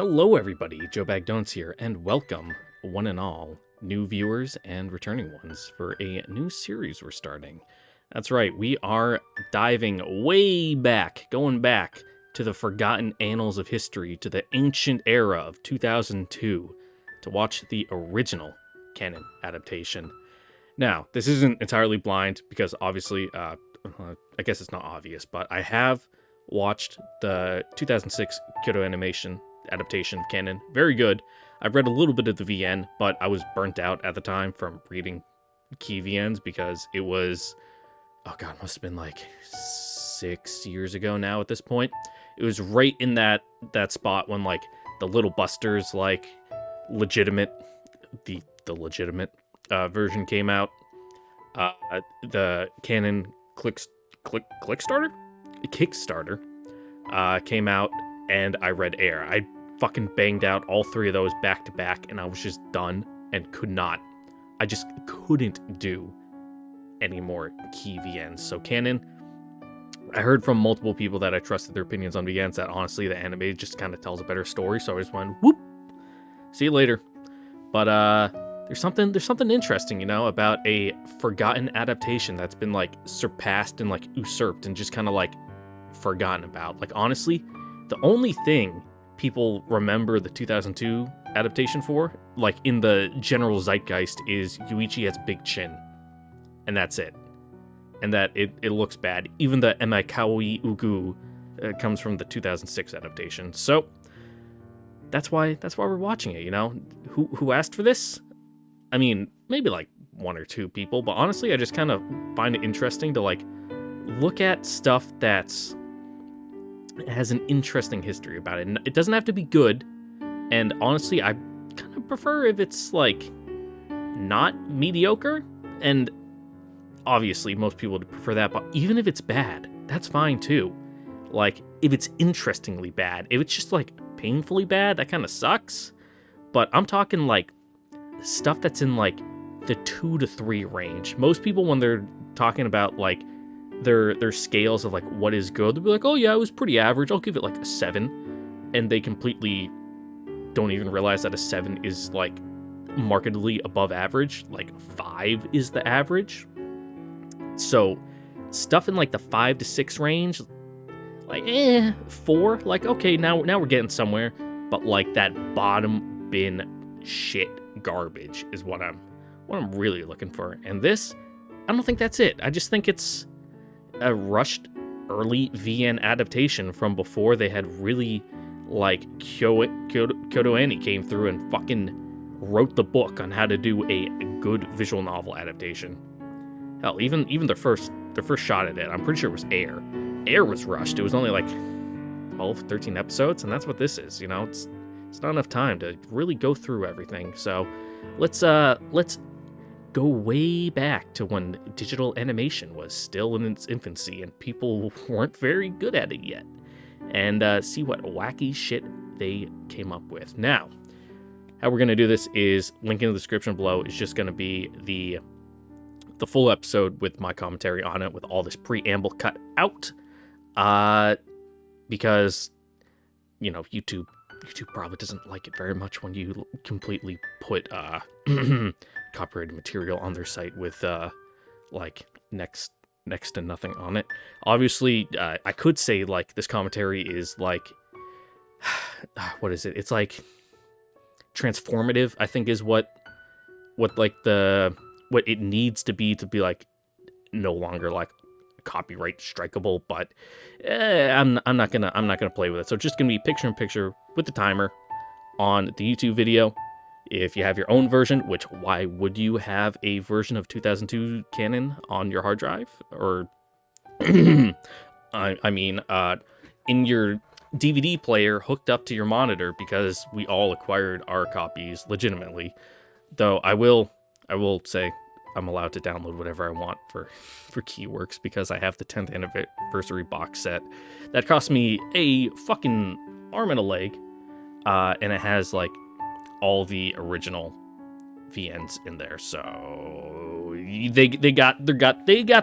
Hello everybody, Joe Bag Donuts here, and welcome, one and all, new viewers and returning ones, for a new series we're starting. That's right, we are diving way back, going back to the forgotten annals of history, to the ancient era of 2002, to watch the original Kanon adaptation. Now, this isn't entirely blind, because obviously, I guess it's not obvious, but I have watched the 2006 Kyoto Animation adaptation of Kanon. Very good. I've read a little bit of the VN, but I was burnt out at the time from reading key VNs because it was, oh god, must have been like 6 years ago now at this point. It was right in that spot when like the Little Busters like legitimate, the legitimate version came out. The Kanon Kickstarter came out, and I read Air. I fucking banged out all three of those back to back, and I was just done and I just couldn't do any more key VNs. So Kanon, I heard from multiple people that I trusted their opinions on VNs that honestly the anime just kind of tells a better story, so I just went, whoop, see you later. But there's something interesting, you know, about a forgotten adaptation that's been like surpassed and like usurped and just kind of like forgotten about. Like honestly, the only thing people remember the 2002 adaptation for, like in the general zeitgeist, is Yuichi has big chin, and that's it. And that it looks bad. Even the Emakawi Ugu comes from the 2006 adaptation. So that's why we're watching it. You know, who asked for this? I mean, maybe like one or two people, but honestly, I just kind of find it interesting to like look at stuff that's has an interesting history about it. And it doesn't have to be good. And honestly, I kind of prefer if it's like not mediocre. And obviously, most people would prefer that. But even if it's bad, that's fine too. Like if it's interestingly bad, if it's just like painfully bad, that kind of sucks. But I'm talking like stuff that's in like the 2 to 3 range. Most people, when they're talking about like their scales of like what is good, they'll be like, oh yeah, it was pretty average, I'll give it like a 7, and they completely don't even realize that a 7 is like markedly above average. Like 5 is the average. So stuff in like the 5 to 6 range, like 4, like okay, now we're getting somewhere. But like that bottom bin shit garbage is what I'm really looking for. And this, I don't think that's it. I just think it's a rushed early VN adaptation from before they had really like Kyoto Annie came through and fucking wrote the book on how to do a good visual novel adaptation. Hell, even their first shot at it, I'm pretty sure it was Air. Air was rushed. It was only like 12, 13 episodes, and that's what this is. You know, it's not enough time to really go through everything. So let's go way back to when digital animation was still in its infancy and people weren't very good at it yet, and see what wacky shit they came up with. Now, how we're going to do this is, link in the description below, is just going to be the full episode with my commentary on it, with all this preamble cut out, because, you know, YouTube probably doesn't like it very much when you completely put copyrighted material on their site with like next to nothing on it. Obviously, I could say like this commentary is like what is it? It's like transformative, I think, is what it needs to be like no longer like copyright strikeable. But I'm not gonna play with it. So it's just gonna be picture in picture with the timer on the YouTube video. If you have your own version, which why would you have a version of 2002 Kanon on your hard drive? Or I mean, in your DVD player hooked up to your monitor, because we all acquired our copies legitimately. Though I will say I'm allowed to download whatever I want for Keyworks, because I have the 10th anniversary box set that cost me a fucking arm and a leg, and it has like all the original VNs in there. So they got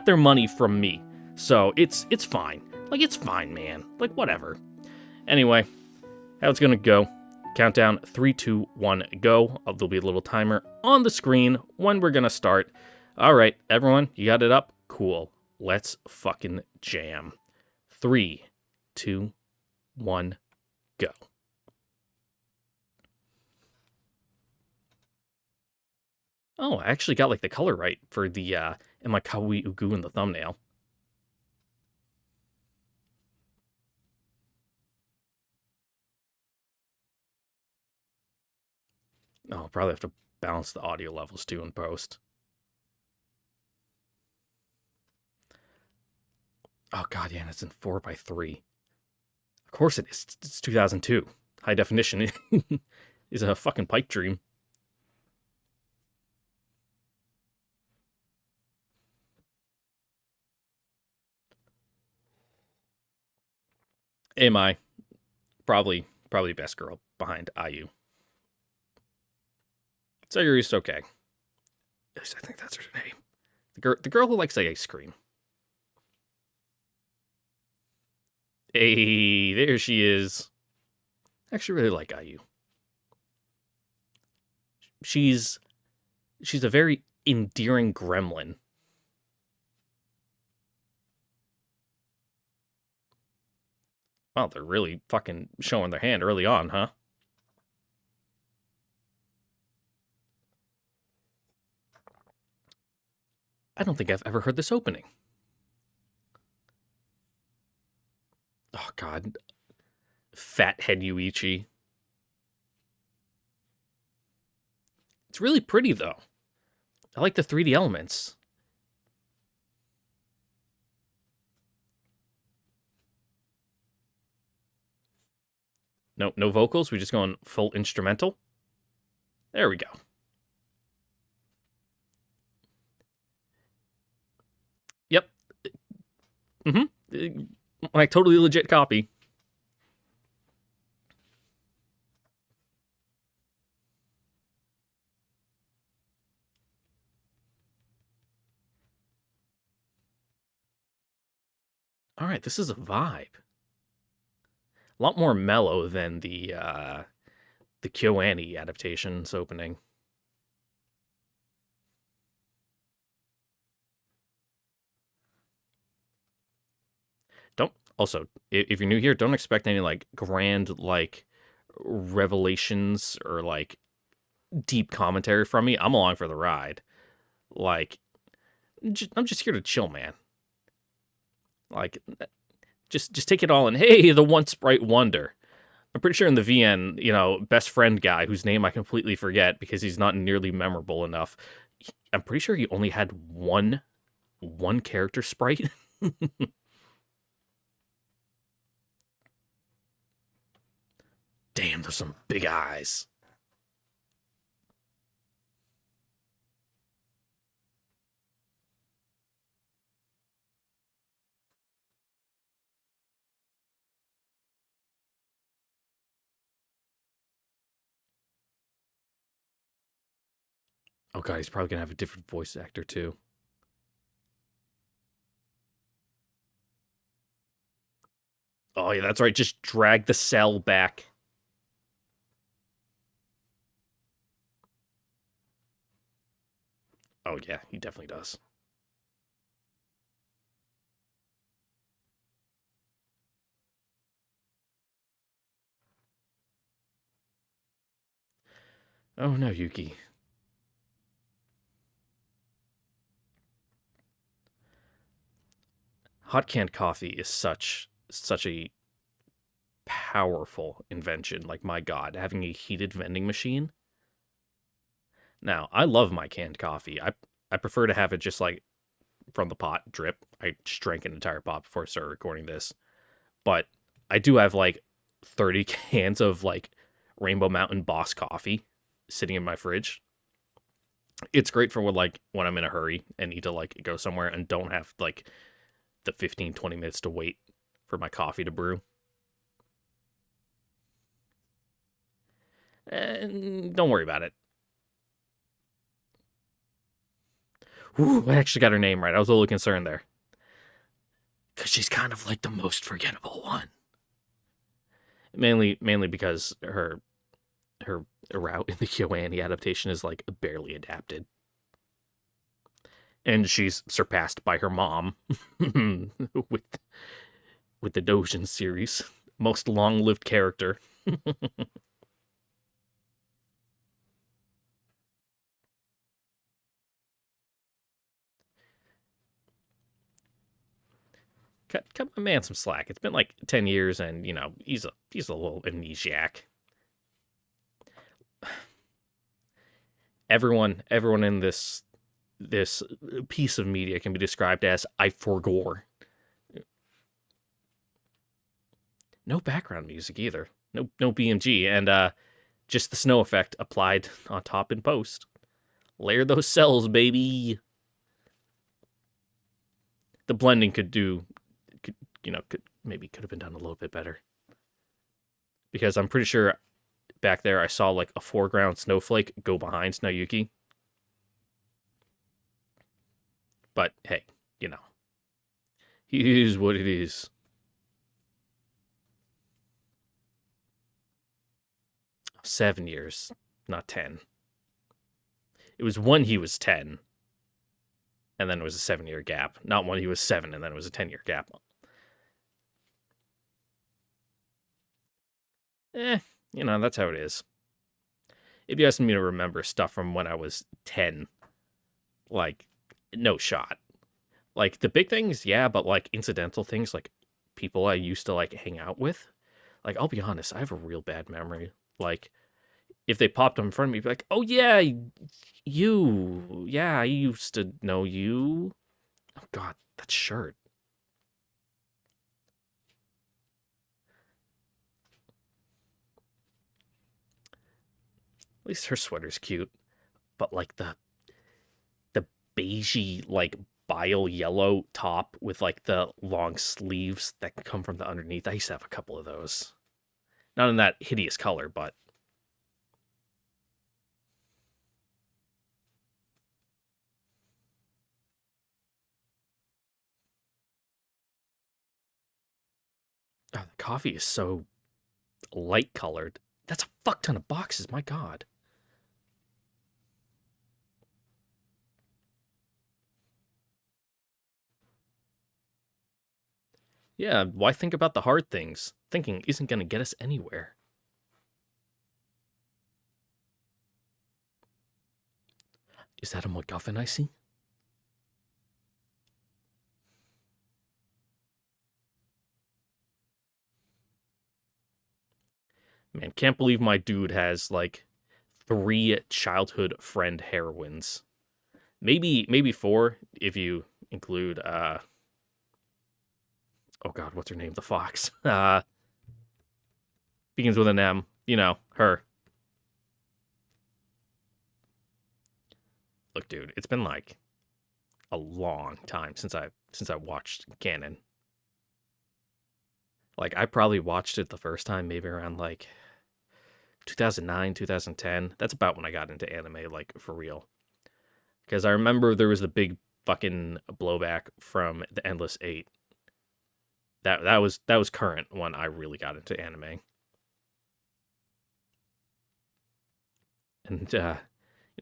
their money from me. So it's fine. Like, it's fine, man. Like, whatever. Anyway, how it's gonna go. Countdown, 3, 2, 1, go. There'll be a little timer on the screen when we're gonna start. All right, everyone, you got it up? Cool. Let's fucking jam. 3, 2, 1, go. Oh, I actually got like the color right for the and my kawaii ugu in the thumbnail. Oh, I'll probably have to balance the audio levels too in post. Oh god, yeah, and it's in 4:3. Of course it is. It's 2002. High definition is a fucking pipe dream. Am I? Probably best girl behind IU. Sayuri's okay. At least I think that's her name. The girl who likes ice cream. Hey, there she is. I actually really like IU. She's a very endearing gremlin. Wow, they're really fucking showing their hand early on, huh? I don't think I've ever heard this opening. Oh god. Fathead Yuichi. It's really pretty though. I like the 3D elements. No vocals. We just going full instrumental. There we go. Yep. Like totally legit copy. All right, this is a vibe. A lot more mellow than the KyoAni adaptation's opening. Don't also, if you're new here, don't expect any like grand like revelations or like deep commentary from me. I'm along for the ride. Like, I'm just here to chill, man. Like, just take it all in. Hey, the one sprite wonder. I'm pretty sure in the VN, best friend guy whose name I completely forget because he's not nearly memorable enough. I'm pretty sure he only had one character sprite. Damn, there's some big eyes. Oh god, he's probably gonna have a different voice actor too. Oh yeah, that's right. Just drag the cell back. Oh yeah, he definitely does. Oh no, Yuki. Hot canned coffee is such a powerful invention. Like my god, having a heated vending machine. Now, I love my canned coffee. I prefer to have it just like from the pot drip. I just drank an entire pot before I started recording this. But I do have like 30 cans of like Rainbow Mountain Boss coffee sitting in my fridge. It's great for when I'm in a hurry and need to like go somewhere and don't have like the 15-20 minutes to wait for my coffee to brew. And don't worry about it. Ooh, I actually got her name right. I was a little concerned there. Because she's kind of like the most forgettable one. Mainly because her her route in the KyoAni adaptation is like barely adapted. And she's surpassed by her mom with the Dojin series. Most long-lived character. Cut my man some slack. It's been like 10 years, and he's a little amnesiac. Everyone in this piece of media can be described as I forgore. No background music either. No BMG, and just the snow effect applied on top in post. Layer those cells, baby. The blending could have been done a little bit better. Because I'm pretty sure back there I saw like a foreground snowflake go behind Snowuki. But hey, it is what it is. 7 years, not 10. It was when he was 10, and then it was a 7-year gap. Not when he was 7, and then it was a 10-year gap. That's how it is. If you asked me to remember stuff from when I was 10, like, no shot. Like, the big things, yeah, but, like, incidental things, like, people I used to, like, hang out with, like, I'll be honest, I have a real bad memory. Like, if they popped up in front of me, be like, oh, yeah, you. Yeah, I used to know you. Oh, God, that shirt. At least her sweater's cute. But, like, the beigey, like, bile yellow top with, like, the long sleeves that come from the underneath. I used to have a couple of those. Not in that hideous color, but... Oh, the coffee is so light colored. That's a fuck ton of boxes, my god. Yeah, why think about the hard things? Thinking isn't gonna get us anywhere. Is that a MacGuffin I see? Man, can't believe my dude has, like, 3 childhood friend heroines. Maybe 4 if you include, oh god, what's her name? The fox. Begins with an M. Her. Look, dude, it's been, like, a long time since I watched Kanon. Like, I probably watched it the first time maybe around, like, 2009, 2010. That's about when I got into anime, like, for real. Because I remember there was the big fucking blowback from the Endless Eight. That was current when I really got into anime. And I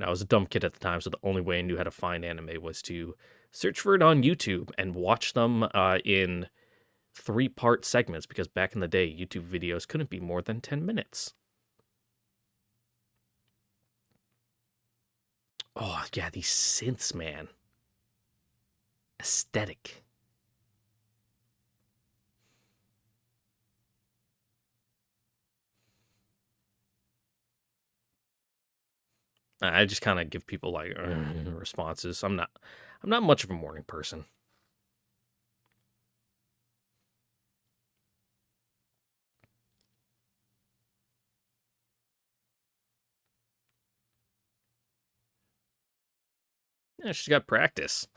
was a dumb kid at the time, so the only way I knew how to find anime was to search for it on YouTube and watch them in 3-part segments, because back in the day, YouTube videos couldn't be more than 10 minutes. Oh, yeah, these synths, man. Aesthetic. I just kind of give people like responses. I'm not much of a morning person. Yeah, she's got practice.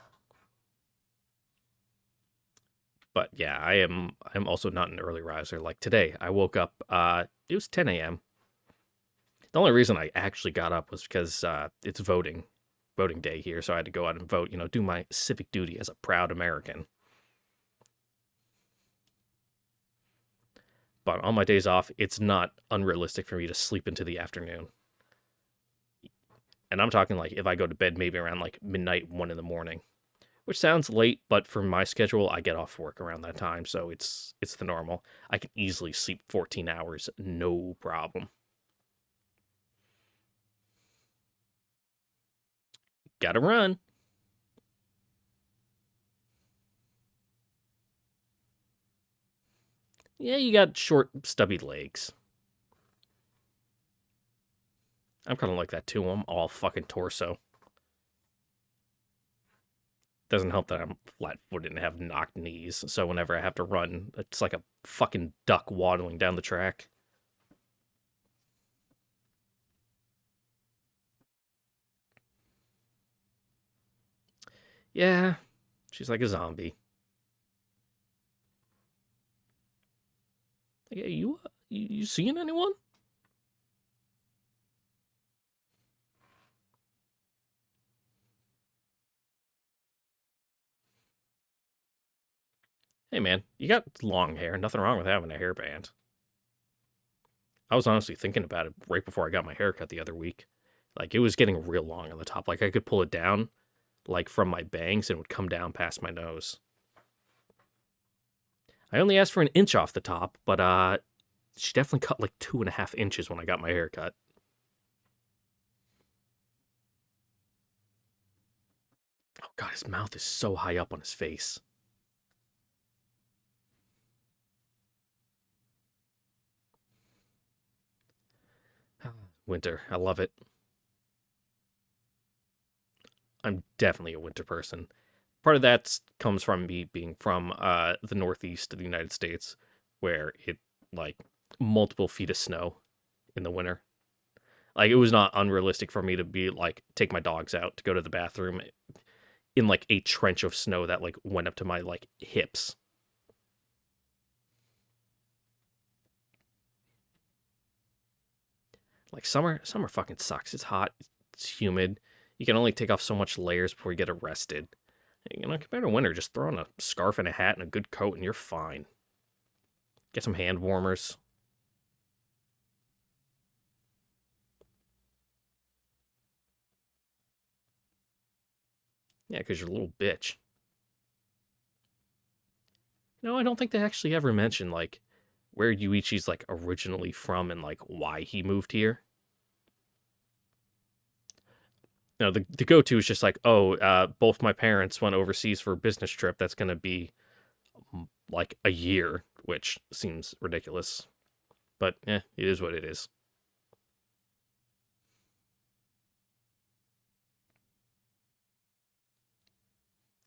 But yeah, I'm also not an early riser. Like today, I woke up. It was 10 a.m. The only reason I actually got up was because it's voting day here, so I had to go out and vote. Do my civic duty as a proud American. But on my days off, it's not unrealistic for me to sleep into the afternoon. And I'm talking like if I go to bed maybe around like midnight, 1 in the morning, which sounds late, but for my schedule, I get off work around that time, so it's the normal. I can easily sleep 14 hours, no problem. Gotta run. Yeah, you got short, stubby legs. I'm kind of like that too. I'm all fucking torso. Doesn't help that I'm flat-footed and have knocked knees, so whenever I have to run, it's like a fucking duck waddling down the track. Yeah, she's like a zombie. Hey, you seeing anyone? Hey man, you got long hair. Nothing wrong with having a hairband. I was honestly thinking about it right before I got my haircut the other week. Like it was getting real long on the top. Like I could pull it down, like from my bangs, and it would come down past my nose. I only asked for an inch off the top, but she definitely cut like 2.5 inches when I got my haircut. Oh god, his mouth is so high up on his face. Winter, I love it. I'm definitely a winter person. Part of that comes from me being from the northeast of the United States, where it like multiple feet of snow in the winter. Like it was not unrealistic for me to be like take my dogs out to go to the bathroom in like a trench of snow that like went up to my like hips. Like summer fucking sucks. It's hot, it's humid. You can only take off so much layers before you get arrested. You know, compared to winter, just throw on a scarf and a hat and a good coat and you're fine. Get some hand warmers. Yeah, because you're a little bitch. No, I don't think they actually ever mentioned like where Yuichi's like originally from and like why he moved here. No, the go to is just like, oh, both my parents went overseas for a business trip. That's gonna be like a year, which seems ridiculous. But it is what it is.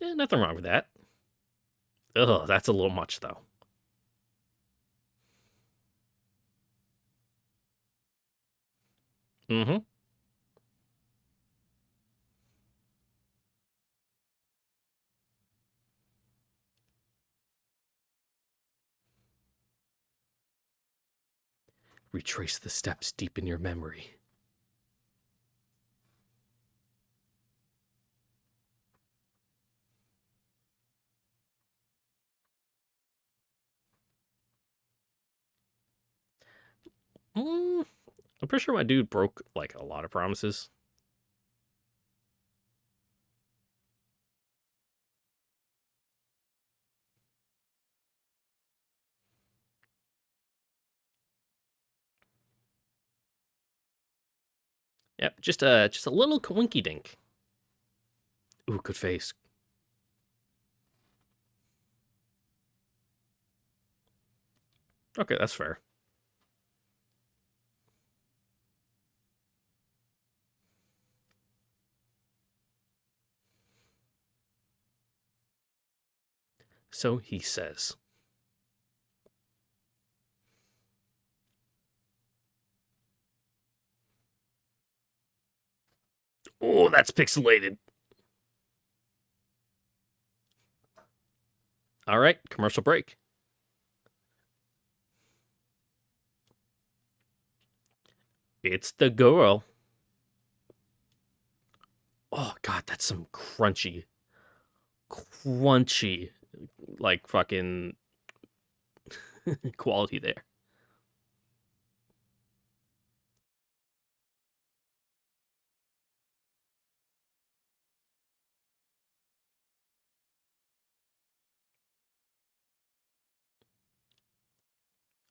Nothing wrong with that. Ugh, that's a little much though. Mm-hmm. Retrace the steps deep in your memory. Mm, I'm pretty sure my dude broke like a lot of promises. Yep, just a little coinky dink. Ooh, good face. Okay, that's fair. So he says. Oh, that's pixelated. All right, commercial break. It's the girl. Oh god, that's some crunchy, like fucking quality there.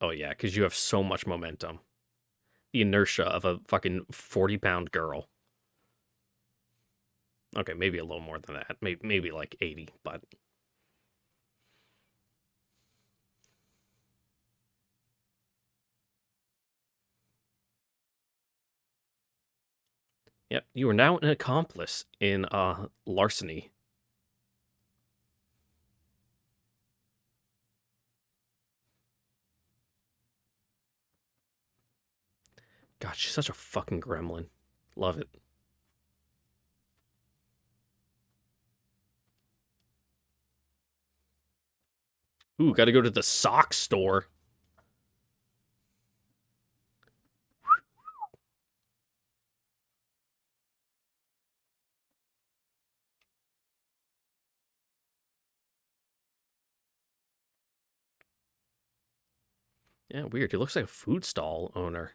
Oh yeah, because you have so much momentum. The inertia of a fucking 40-pound girl. Okay, maybe a little more than that. Maybe like 80, but yep, you are now an accomplice in larceny. God, she's such a fucking gremlin. Love it. Ooh, gotta go to the sock store. Yeah, weird. He looks like a food stall owner.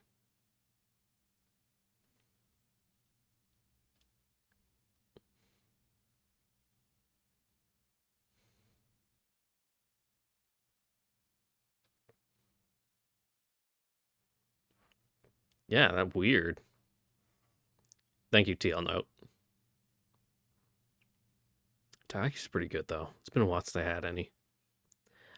Yeah, that weird. Thank you, TL Note. Taki's pretty good though. It's been a while since I had any.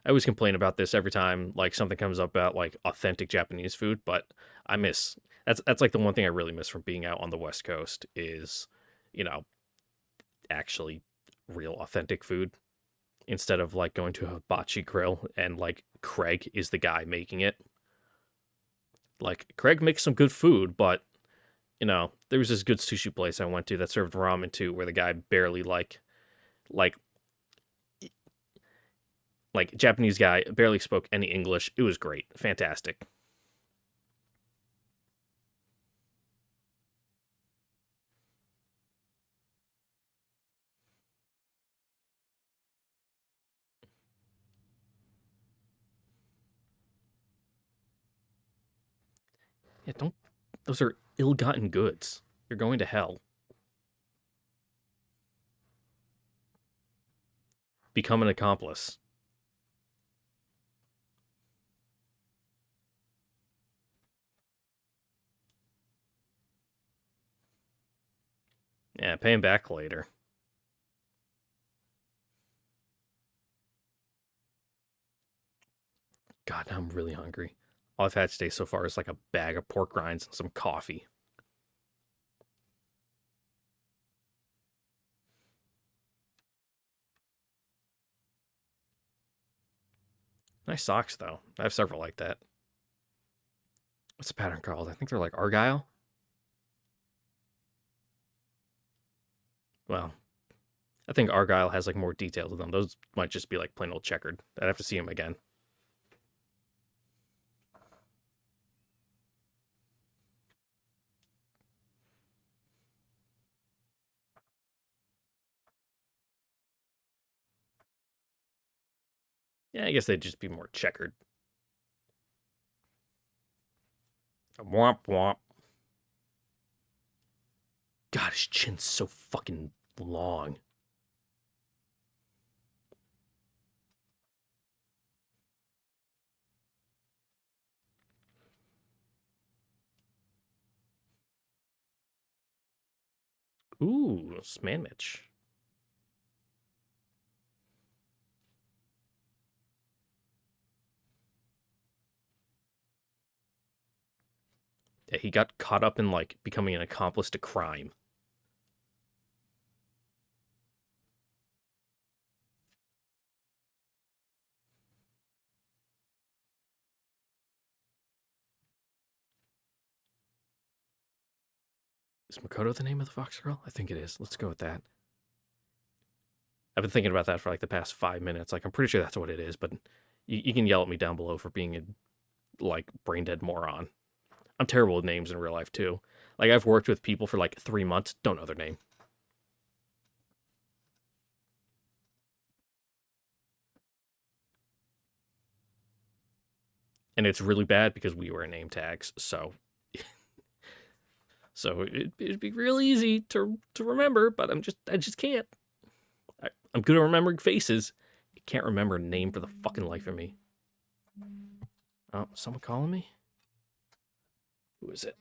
I always complain about this every time like something comes up about like authentic Japanese food, but I miss that's like the one thing I really miss from being out on the West Coast is, you know, actually real authentic food instead of like going to a hibachi grill and like Craig is the guy making it. Like Craig makes some good food, but there was this good sushi place I went to that served ramen too, where the guy barely like like Japanese guy barely spoke any English. It was great, fantastic. Yeah, don't. Those are ill-gotten goods. You're going to hell. Become an accomplice. Yeah, pay him back later. God, now I'm really hungry. All I've had today so far is like a bag of pork rinds and some coffee. Nice socks though. I have several like that. What's the pattern called? I think they're like argyle. Well, I think argyle has like more detail to them. Those might just be like plain old checkered. I'd have to see them again. Yeah, I guess they'd just be more checkered. Womp womp. God, his chin's so fucking long. Ooh, Smanmich. Yeah, he got caught up in like becoming an accomplice to crime. Is Makoto the name of the fox girl? I think it is. Let's go with that. I've been thinking about that for like the past 5 minutes. Like I'm pretty sure that's what it is, but you can yell at me down below for being a like brain dead moron. I'm terrible with names in real life too. Like I've worked with people for like 3 months, don't know their name. And it's really bad because we wear name tags, so it'd be real easy to remember, but I just can't. I'm good at remembering faces. I can't remember a name for the fucking life of me. Oh, someone calling me? Who is it?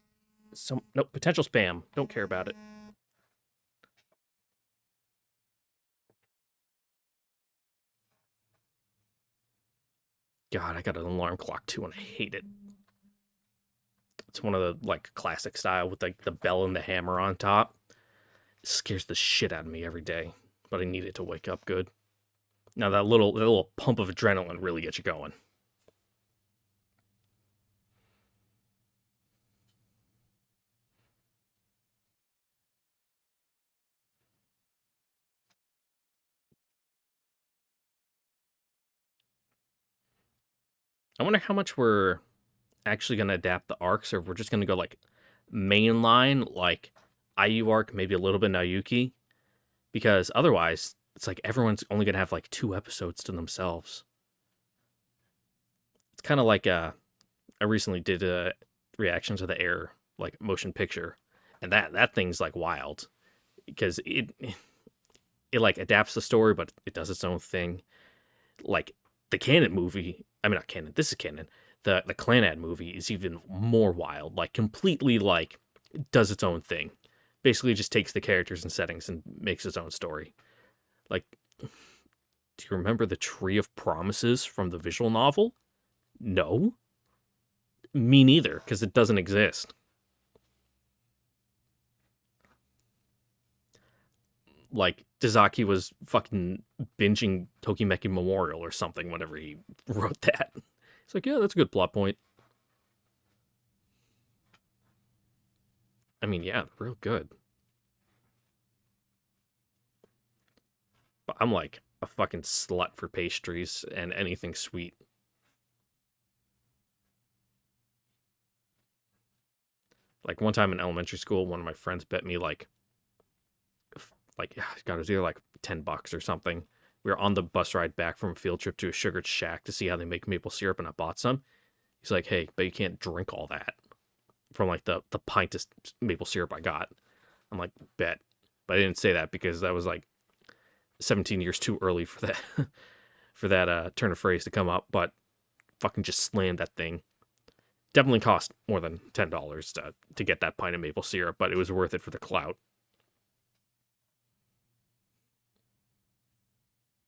No, potential spam. Don't care about it. God, I got an alarm clock too, and I hate it. It's one of the like classic style with like the bell and the hammer on top. It scares the shit out of me every day, but I need it to wake up good. Now that little pump of adrenaline really gets you going. I wonder how much we're actually gonna adapt the arcs, or if we're just gonna go like mainline, like IU arc, maybe a little bit Nayuki, because otherwise it's like everyone's only gonna have like 2 episodes to themselves. It's kind of like I recently did a reaction to the Air like motion picture, and that thing's like wild because it like adapts the story, but it does its own thing. Like the Kanon movie, I mean not Kanon, this is Kanon. The Clanad movie is even more wild, like completely like does its own thing. Basically, just takes the characters and settings and makes its own story. Like, do you remember the Tree of Promises from the visual novel? No, me neither, because it doesn't exist. Like Dazaki was fucking binging Tokimeki Memorial or something whenever he wrote that. It's like, yeah, that's a good plot point. I mean, yeah, real good. But I'm like a fucking slut for pastries and anything sweet. Like one time in elementary school, one of my friends bet me like God, it was either like $10 or something. We were on the bus ride back from a field trip to a sugar shack to see how they make maple syrup, and I bought some. He's like, "Hey, but you can't drink all that from like the pint of maple syrup I got." I'm like, "Bet," but I didn't say that because that was like 17 years too early for that for that turn of phrase to come up. But fucking just slammed that thing. Definitely cost more than $10 to get that pint of maple syrup, but it was worth it for the clout.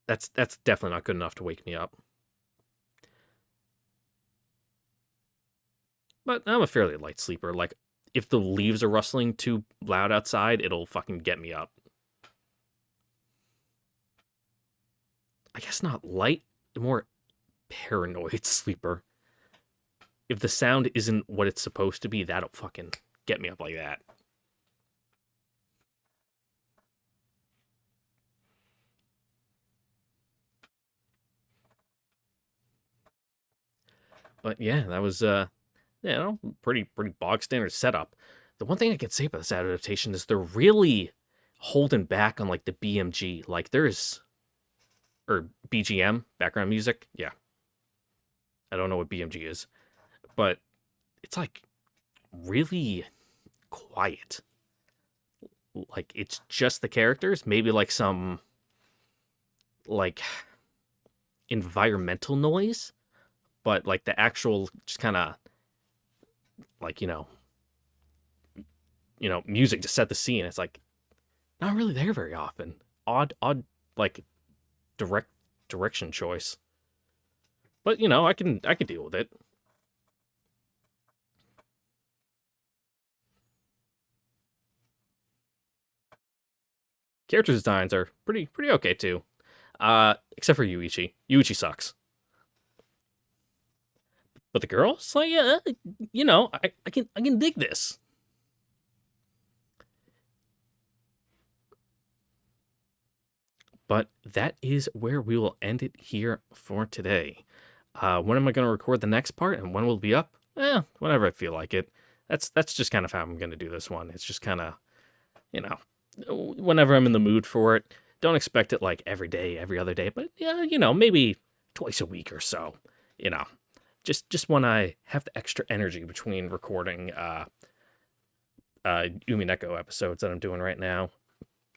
That's definitely not good enough to wake me up. But I'm a fairly light sleeper. Like if the leaves are rustling too loud outside, it'll fucking get me up. I guess not light, more paranoid sleeper. If the sound isn't what it's supposed to be, that'll fucking get me up like that. But yeah, that was pretty bog standard setup. The one thing I can say about this adaptation is they're really holding back on like the BMG. Like there's or BGM, background music. Yeah. I don't know what BMG is, but it's like really quiet. Like it's just the characters, maybe like some like environmental noise, but like the actual just kind of like music to set the scene. It's like not really there very often. Odd like direct direction choice. But I can deal with it. Character designs are pretty okay too. Except for Yuichi. Yuichi sucks. But the girls, like, yeah, I can dig this. But that is where we will end it here for today. When am I going to record the next part, and when will it be up? Whenever I feel like it. That's just kind of how I'm going to do this one. It's just kind of, you know, whenever I'm in the mood for it. Don't expect it like every day, every other day, but yeah, maybe twice a week or so. You know, just when I have the extra energy between recording Umineko episodes that I'm doing right now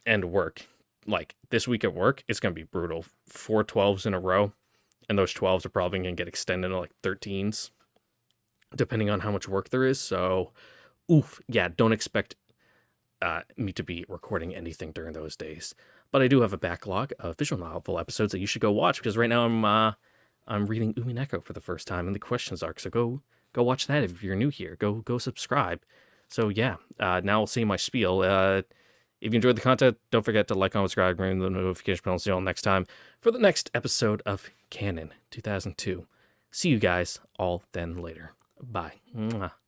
and work. Like this week at work, it's gonna be brutal. 4 12s in a row, and those 12s are probably gonna get extended to like 13s. depending on how much work there is. So, oof, yeah, don't expect me to be recording anything during those days. But I do have a backlog of visual novel episodes that you should go watch, because right now I'm reading Umineko for the first time in the questions arc. So go watch that if you're new here. Go subscribe. So yeah, now I'll say my spiel. If you enjoyed the content, don't forget to like, comment, subscribe, ring the notification bell. See you all next time for the next episode of Kanon 2002. See you guys all then later. Bye. Mwah.